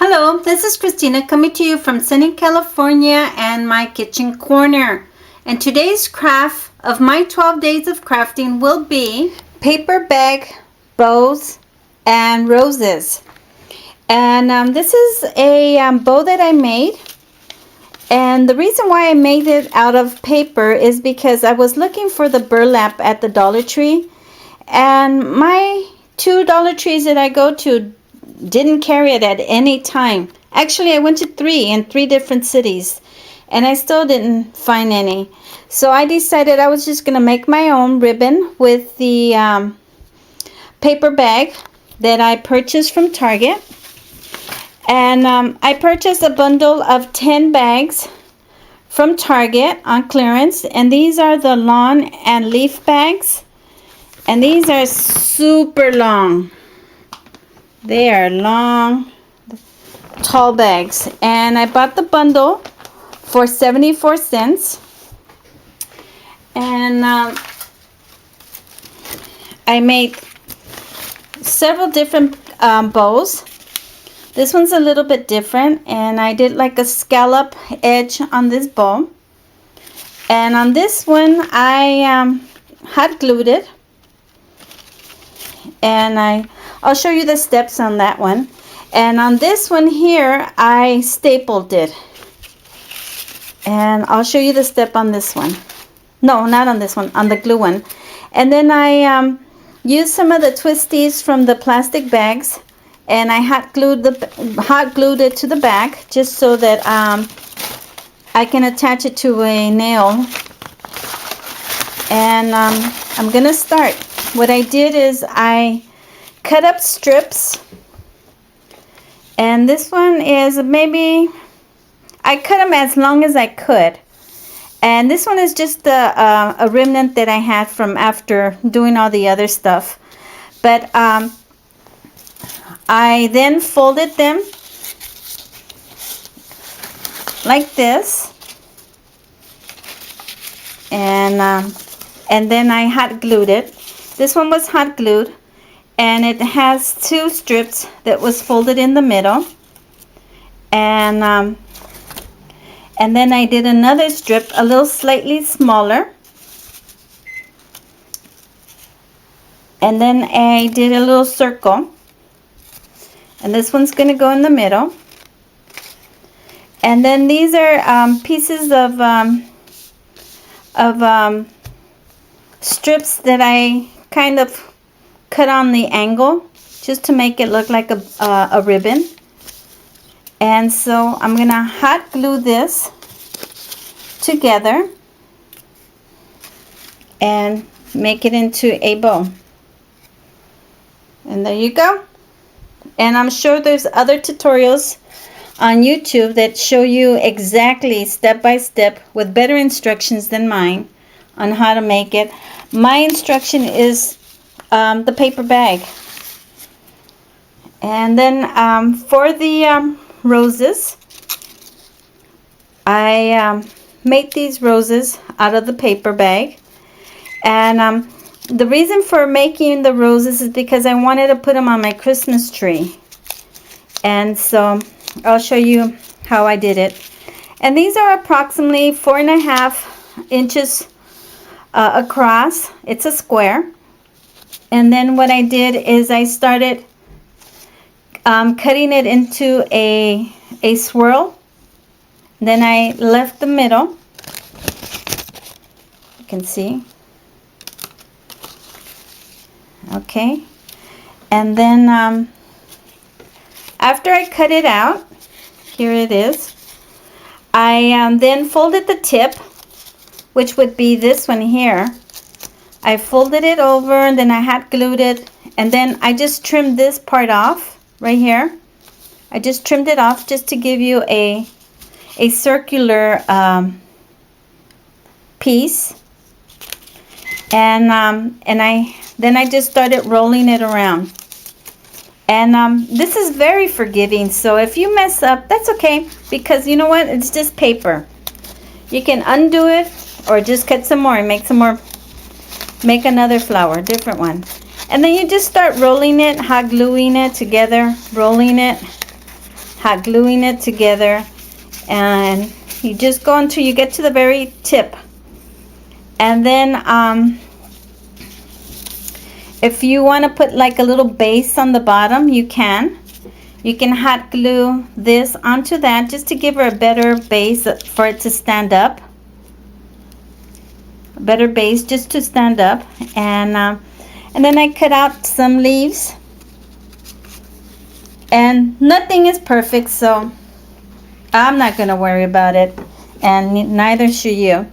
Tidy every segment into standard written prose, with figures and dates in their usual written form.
Hello, this is Christina coming to you from sunny California and my kitchen corner. And today's craft of my 12 days of crafting will be paper bag bows and roses. And this is a bow that I made. And the reason why I made it out of paper is because I was looking for the burlap at the Dollar Tree. And my two Dollar Trees that I go to didn't carry it at any time. Actually, I went to three in three different cities and I still didn't find any. So I decided I was just going to make my own ribbon with the paper bag that I purchased from Target. And I purchased a bundle of 10 bags from Target on clearance. And these are the lawn and leaf bags. And these are super long. They are long, tall bags. And I bought the bundle for 74 cents. And I made several different bows. This one's a little bit different. And I did like a scallop edge on this bow. And on this one, I hot glued it. And I'll show you the steps on that one. And on this one here, I stapled it. And I'll show you the step on this one. No, not on this one, on the glue one. And then I used some of the twisties from the plastic bags. And I hot glued it to the back just so that I can attach it to a nail. And I'm going to start. What I did is I cut up strips, and this one is maybe, I cut them as long as I could, and this one is just a remnant that I had from after doing all the other stuff. But I then folded them like this, and then I hot glued it. This one was hot glued, and it has two strips that was folded in the middle. And then I did another strip a little slightly smaller. And then I did a little circle. And this one's going to go in the middle. And then these are pieces of strips that I kind of cut on the angle just to make it look like a ribbon. And so I'm gonna hot glue this together and make it into a bow. And there you go. And I'm sure there's other tutorials on YouTube that show you exactly step by step with better instructions than mine on how to make it. My instruction is the paper bag. And then for the roses, I made these roses out of the paper bag. And the reason for making the roses is because I wanted to put them on my Christmas tree. And so I'll show you how I did it. And these are approximately 4.5 inches across. It's a square. And then what I did is I started cutting it into a swirl. Then I left the middle. You can see. Okay. And then after I cut it out, here it is. I then folded the tip, which would be this one here. I folded it over and then I hot glued it, and then I just trimmed this part off right here. I just trimmed it off just to give you a circular piece. And I just started rolling it around. And this is very forgiving, so if you mess up, that's okay, because you know what, it's just paper. You can undo it or just cut some more and make some more. Make another flower, different one. And then you just start rolling it, hot gluing it together, rolling it, hot gluing it together, and you just go until you get to the very tip. And then if you want to put like a little base on the bottom, you can hot glue this onto that just to give her a better base for it to stand up. A better base just to stand up. And then I cut out some leaves. And nothing is perfect, so I'm not going to worry about it. And neither should you.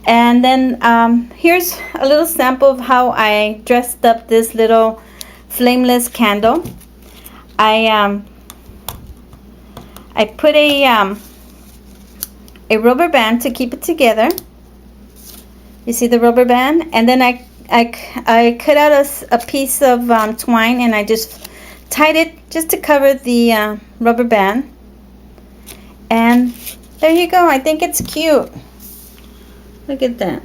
And then here's a little sample of how I dressed up this little flameless candle. I put a rubber band to keep it together. You see the rubber band? And then I cut out a piece of twine, and I just tied it just to cover the rubber band. And there you go. I think it's cute. Look at that.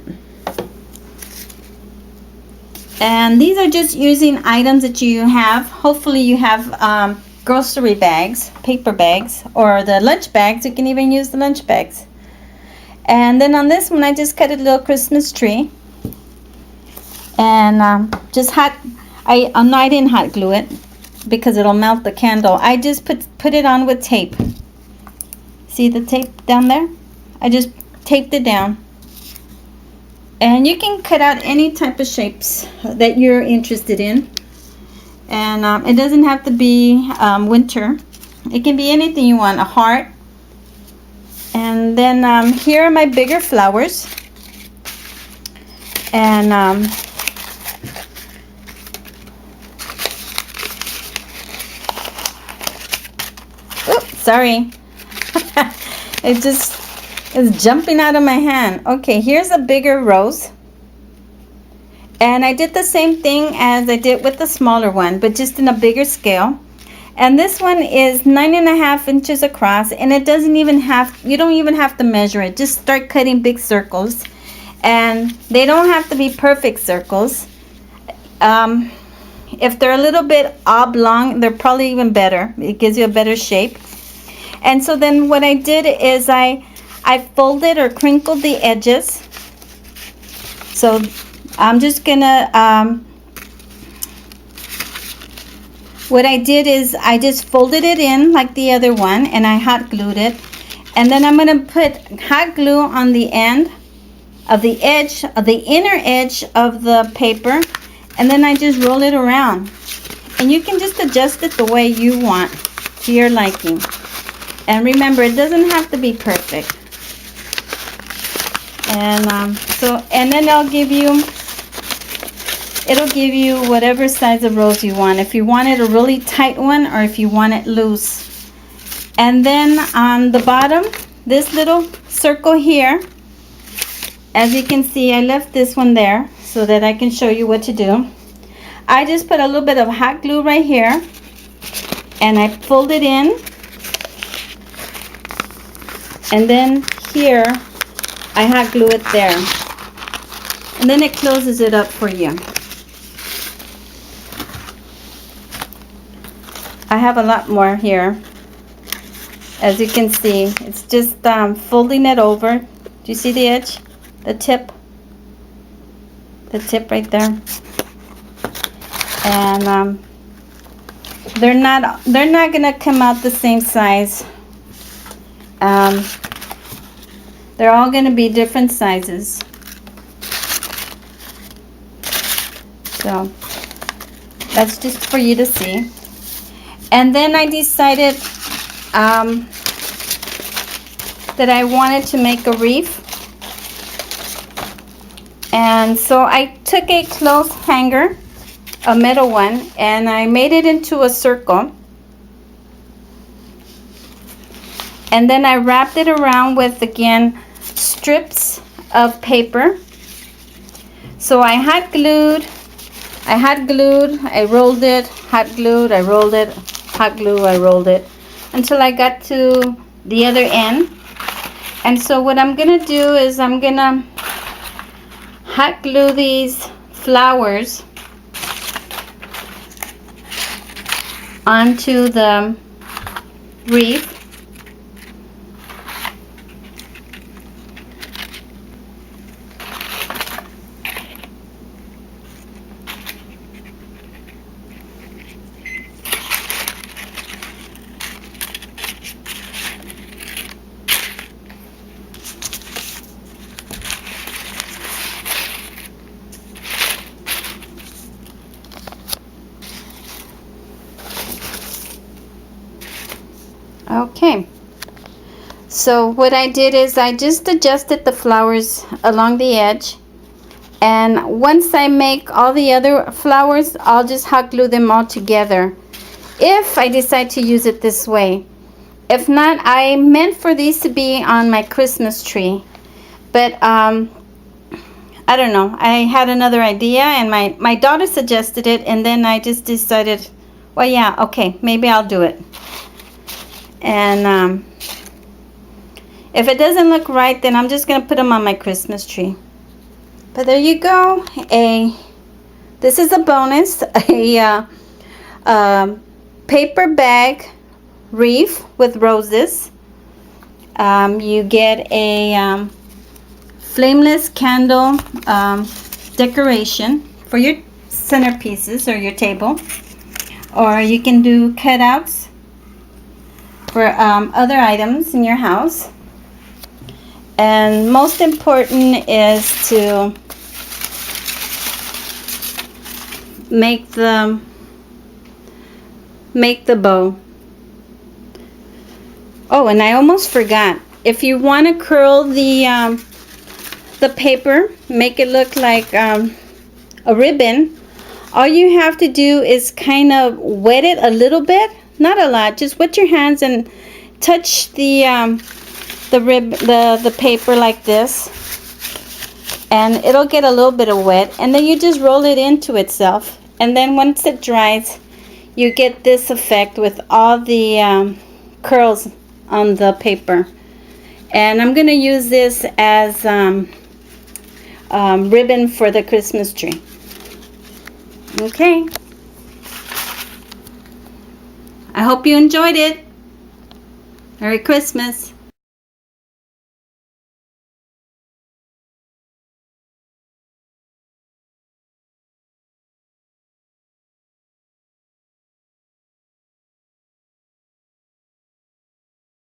And these are just using items that you have. Hopefully you have grocery bags, paper bags, or the lunch bags. You can even use the lunch bags. And then on this one, I just cut a little Christmas tree. And I didn't hot glue it because it'll melt the candle. I just put it on with tape. See the tape down there? I just taped it down. And you can cut out any type of shapes that you're interested in. And it doesn't have to be winter. It can be anything you want, a heart. And then here are my bigger flowers. And oops, sorry. It's jumping out of my hand. Okay, here's a bigger rose. And I did the same thing as I did with the smaller one, but just in a bigger scale. And this one is 9.5 inches across, and it doesn't even you don't even have to measure it. Just start cutting big circles. And they don't have to be perfect circles. If they're a little bit oblong, they're probably even better. It gives you a better shape. And so then what I did is I folded or crinkled the edges. So I'm just gonna, what I did is I just folded it in like the other one, and I hot glued it. And then I'm gonna put hot glue on the end of the edge, of the inner edge of the paper. And then I just roll it around. And you can just adjust it the way you want, to your liking. And remember, it doesn't have to be perfect. And and then it'll give you whatever size of rose you want. If you want it a really tight one, or if you want it loose. And then on the bottom, this little circle here, as you can see, I left this one there so that I can show you what to do. I just put a little bit of hot glue right here, and I fold it in. And then here, I hot glue it there. And then it closes it up for you. I have a lot more here. As you can see, it's just folding it over. Do you see the edge? The tip? The tip right there. And they're not gonna come out the same size. They're all going to be different sizes. So that's just for you to see. And then I decided that I wanted to make a wreath. And so I took a clothes hanger, a metal one, and I made it into a circle. And then I wrapped it around with, again, strips of paper. So I hot glued, I rolled it, hot glued, I rolled it, hot glue, I rolled it, until I got to the other end. And so what I'm gonna do is I'm gonna hot glue these flowers onto the wreath. Okay, so what I did is I just adjusted the flowers along the edge, and once I make all the other flowers, I'll just hot glue them all together if I decide to use it this way. If not, I meant for these to be on my Christmas tree, but I don't know, I had another idea, and my daughter suggested it, and then I just decided, well, yeah, okay, maybe I'll do it. And if it doesn't look right, then I'm just gonna put them on my Christmas tree. But there you go. This is a bonus, a paper bag wreath with roses. You get a flameless candle decoration for your centerpieces or your table, or you can do cutouts for other items in your house. And most important is to make the bow. Oh, and I almost forgot. If you want to curl the paper, make it look like a ribbon, all you have to do is kind of wet it a little bit. Not a lot, just wet your hands and touch the paper like this, and it'll get a little bit of wet, and then you just roll it into itself, and then once it dries, you get this effect with all the curls on the paper. And I'm gonna use this as ribbon for the Christmas tree. Okay. I hope you enjoyed it. Merry Christmas.